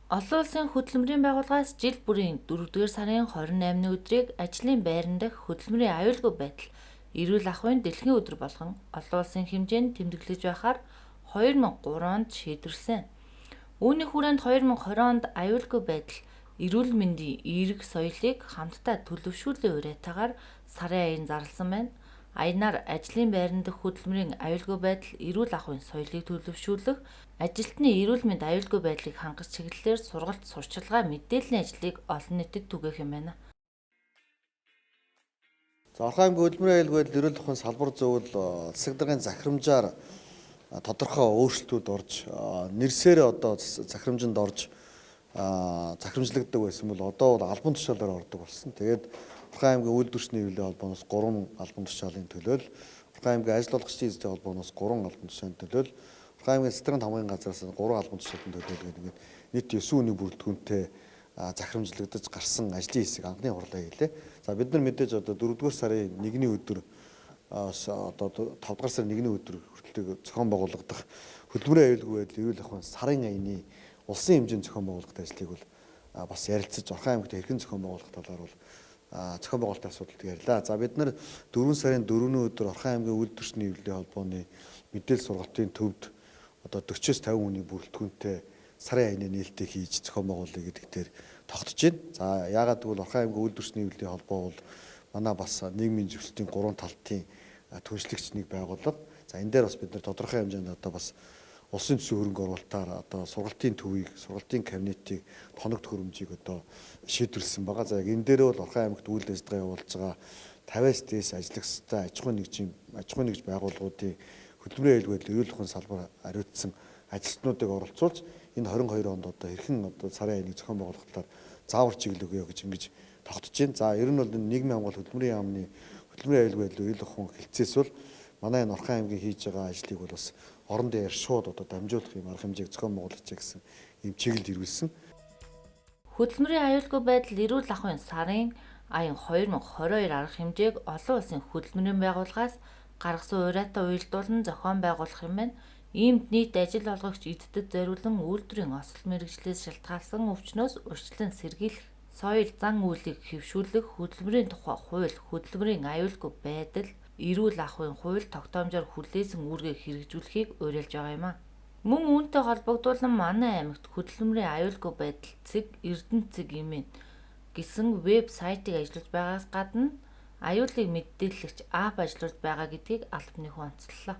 Олон улсын хөдөлмөрийн байгууллагаас жил бүрийн 4-р сарын 28-ны өдрийг ажлын байран дах хөдөлмөрийн аюулгүй байдал, эрүүл ахуйн дэлхийн өдөр болгон олон улсын хэмжээнд тэмдэглэж байхаар 2003 онд шийдвэрлэсэн. Үүний хүрээнд 2020 онд аюулгүй байдал, эрүүл мэндийн эерэг соёлыг хамтдаа төлөвшүүлэн уриатаагаар сарын аян зарласан байна. Аянаар ажлын байран дах хөдөлмөрийн аюулгүй байдал, эрүүл ахуйн соёлыг төлөвшүүлэх, ажилтны эрүүл мэнд аюулгүй байдлыг хангах чиглэлээр сургалт сурчилгаа мэдээллийн ажлыг олон нийтэд түгээх юм байна. За орхон аймгийн хөдөлмөрийн аюулгүй байдал, эрүүл ахуйн салбар зөвл засаг даргын захирамжаар тодорхой өөрчлөлтүүд орж нэрсээр одоо захирамжинд орж захирамжлагддаг байсан бол одоо бол албан тушаалаар ордог болсон. Тэгээд Орхон аймгийн үйлдвэрчний хөвлийн холбооноос 3 албан тушаалын төлөөл, Орхон аймгийн ажил олгогчдын эзэдийн холбооноос 3 албан тушаалын төлөөл, Орхон аймгийн засгийн хамгааллын газраас 3 албан тушаалын төлөөл гэдэг нийт 9 хүний бүрэлдэхүүнтэй захирамжлагдаж гарсан ажлын хэсэг анхны хурлаа хийлээ. За бид нар мэдээж одоо 4-р сарын 1-ний өдөр одоо 5-р сарын 1-ний өдөр хүртэл зохион байгуулагдах хөдөлмөрийн аюулгүй байдал, эрүүл ахуйн сарын аяны улсын хэмжээний зохион байгуулалт ажлыг бол бас ярилцаж Орхон аймагт хэрхэн зохион байгуулах талаар бол зохион байгуулалтын асуудалд ярьлаа. За бид нар 4 сарын 4-ний өдөр Орхон аймгийн үйлдвэрчний хөвлийн холбооны мэдээлэл сургалтын төвд одоо 40-50 хүний бүрэлдэхүүнтэй сарын аяны нээлттэй хийж зохион байгуулъя гэдэг дээр тогтож байна. За яагаад гэвэл Орхон аймгийн үйлдвэрчний хөвлийн холбоо бол манай бас нийгмийн зөвлөлтийн 3 талтын түншлэгч нэг байгууллага. За энэ дээр бас бид нар тодорхой хэмжээнд одоо бас улсын төсвийн хөрөнгө оруулалтаар одоо сургалтын төвийг, сургалтын кабинетийг, тоног төхөөрөмжийг одоо шийдвэрлсэн байгаа. За яг энэ дээр бол Орхон аймагт үйл ажиллагаа явуулж байгаа 50-аас дээш ажиллагчтай аж ахуйн нэгж байгууллагуудын хөдөлмөрийн аюулгүй байдал, эрүүл ахуйн салбар хариуцсан ажилтнуудыг оролцуулж энэ 22 онд одоо хэрхэн одоо сарын аяныг зохион байгуулах талаар заавар чиглэл өгье гэж ингэж тогтож байна. За ер нь бол энэ нийгмийн хамгаалалт хөдөлмөрийн яамны хөдөлмөрийн аюулгүй байдал, эрүүл ахуйн хэлтсээс бол манай энэ Орхон аймгийн хийж байгаа ажлыг бол бас орон дээр шууд одоо дамжуулах юм арга хэмжээг зохион байгуулж гэсэн ийм чиглэлд ирүүлсэн. Хөдөлмөрийн аюулгүй байдал, эрүүл ахуйн сарын аян 2022 арга хэмжээг олон улсын хөдөлмөрийн байгууллагаас гаргасан уриатаа уялдуулан зохион байгуулах юм байна. Иймд нийт ажил олгогч эддэд зориулан үйлдвэрийн осол мэргэжлээс шалтгаалсан өвчнөөс урьдчилан сэргийлэх, соёл зан үйлийг хэвшүүлэх, хөдөлмөрийн тухай хууль, хөдөлмөрийн аюулгүй байдал, эрүүл ахуйн хууль тогтоомжоор хүлээсэн үүргийг хэрэгжүүлэхийг уриалж байгаа юм а. Мөн үүнтэй холбогдуулан манай аймагт хөдөлмөрийн аюулгүй байдал цэг Эрдэнэ цэг имэн гэсэн веб сайтыг ажиллаж байгаас гадна аюулыг мэдээлэгч апп ажиллаж байгаа гэдгийг албаны хүн онцллоо.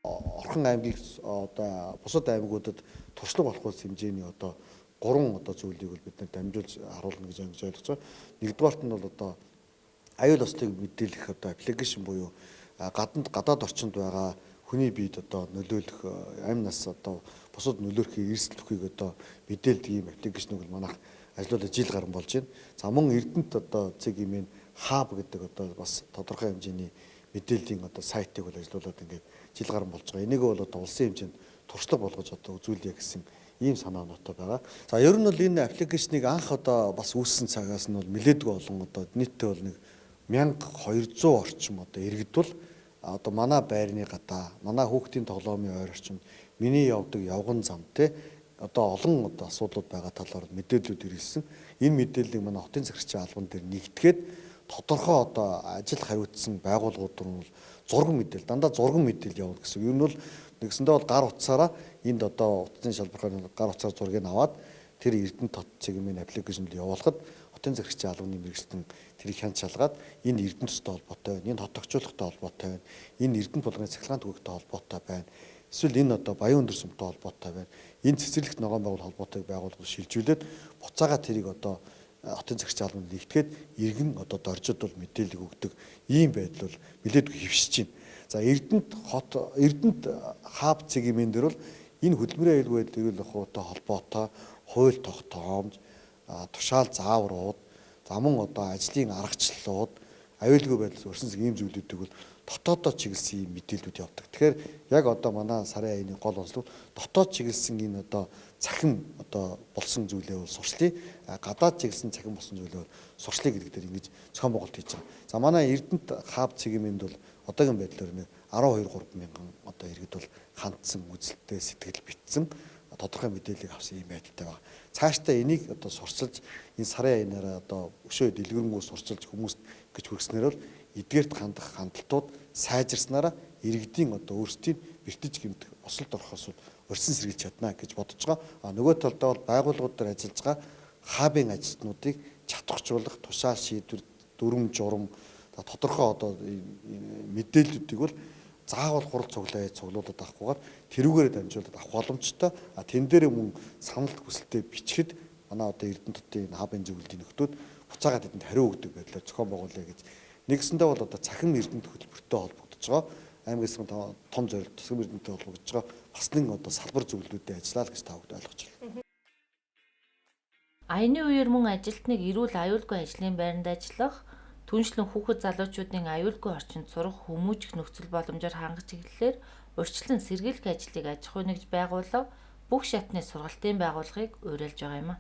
Орхон аймгийг одоо бусад аймагуудад туршлага болох ус хэмжээний одоо 3 одоо зүйлийг бол бид нар дамжуулж харуулна гэж ойлгож байгаа. Нэгдүгээрт нь бол одоо аюул ослыг мэдээлэх одоо аппликейшн буюу гадаад орчинд байгаа хүний биед одоо нөлөөлөх амь нас одоо бусад нөлөөлөхийг эрсдэлхийг одоо мэдээлдэг ийм аппликейшнийг бол манайх ажиллуулаад жил гарсан болж байна. За мөн Эрдэнэт одоо цэг имэн хаб гэдэг одоо бас тодорхой хэмжээний мэдээллийн одоо сайтыг бол ажиллуулад ингээд жил гарсан болж байгаа. Энийг бол одоо улсын хэмжээнд туршлага болгож одоо үзүүлье гэсэн ийм санаа оноотой байгаа. За ер нь бол энэ аппликейшнийг анх одоо бас үүссэн цагаас нь бол нэлээдгүй олон одоо нийтдээ бол нэг 1200 орчим одоо иргэдвэл одоо манай байрны гадаа, манай хүүхдийн тоглоомын ойр орчимд миний явдаг явган зам те одоо олон одоо асуудлууд байгаа талаар мэдээлэлүүд ирсэн. Энэ мэдээллийг манай хотын захирагчийн албан дээр нэгтгээд тодорхой одоо ажил хариуцсан байгууллагууд руу зураг мэдээлэл, дандаа зураг мэдээлэл явуулна гэсэн. Ер нь бол нэгсэндээ бол гар утсаараа энд одоо утасны шалбараар гар утсаар зургийг аваад тэр Эрдэнэ тот цэгмийн аппликейшнд явуулахад хотын захирагчийн албаны мэргэжлэн тэрийг хянд шалгаад энэ Эрдэнэ тостой холбоотой байна, энэ хотогчлохтой холбоотой байна, энэ Эрдэнэ булганы цахилгаан түгээгтэй холбоотой байна. Эсвэл энэ одоо Баян өндөр сүмтэй холбоотой байна. Энэ цэцэрлэгт ногоон байгуул холбоотой байгууллагууд шилжүүлээд буцаага тэрийг одоо хотын захирагчийн албанд нэгтгээд иргэн одоо доржид бол мэдээлэл өгдөг ийм байдал бол нэлээдгүй хэвшиж байна. За Эрдэнэт хаб цэгмийн дээр бол энэ хөдөлмөрийн аюулгүй байдал, эрүүл ахуйтай холбоотой хууль тогтоомж, тушаал зааврууд, за мөн одоо ажлын аргачлалууд, аюулгүй байдал өрсөн ийм зүйлүүдийг бол дотоодоо чиглэсэн ийм мэдээлэлүүд явдаг. Тэгэхээр яг одоо манай сарын аяны гол онцлог дотоод чиглэсэн энэ одоо цахим одоо болсон зүйлээ бол сурчлаа. Гадаад чиглэсэн цахим болсон зүйлээ бол сурчлаа гэдэг дээр ингэж зохион байгуулалт хийж байгаа. За манай Эрдэнэт хаб цэгмэнд бол одоогийн байдлаар нэг 12-3 мянган одоо иргэд бол хандсан үзэлтэй сэтгэл битсэн тодорхой мэдээллийг авсан юм байдалтай байна. Цаашдаа энийг одоо сурчилж энэ сарын аянаараа одоо өшөө дэлгэрэнгүй сурчилж хүмүүст гэж хүргэснээр бол эдгээрт хандах хандлтууд сайжирснараа иргэдийн одоо өөрсдийн бэртэж гэмтэх осолд орохоос урьдчилан сэргийлж чадна гэж бодож байгаа. Нөгөө талдаа бол байгууллагууд дээр ажиллаж байгаа хабын ажилтнуудыг чадваржуулах тушаал шийдвэр дүрм журам тодорхой одоо мэдээллүүдийг бол заавал хурал цуглуулад авахгүйгээр тэрүүгээр дамжуулаад авах боломжтой. Тэн дээр мөн санал хүсэлтэд бичихэд манай одоо Эрдэнэтийн хабын зөвлөлийн нөхдүүд буцаагаад эдэнд хариу өгдөг байдлаар зохион байгуулъя гэж нэгсэндээ бол одоо цахим Эрдэнэт хөтөлбөртэй холбогдож байгаа. Аймаг эсрэг том зорилт цахим Эрдэнэттэй холбогдож байгаа бас нэг одоо салбар зөвлөлүүдтэй ажиллаа л гэж та бүхэн ойлгож байна. Аяны үеэр мөн ажилтныг эрүүл аюулгүй ажлын байранд ажиллах, түншлэн хүүхэд залуучуудын аюулгүй орчинд сурах хүмүүжих нөхцөл боломжоор хангаж эхлэлээр урьдчилан сэргийлэх ажлыг аж ахуй нэгж байгууллага бүх шатны сургалтын байгууллагыг уриалж байгаа юм а.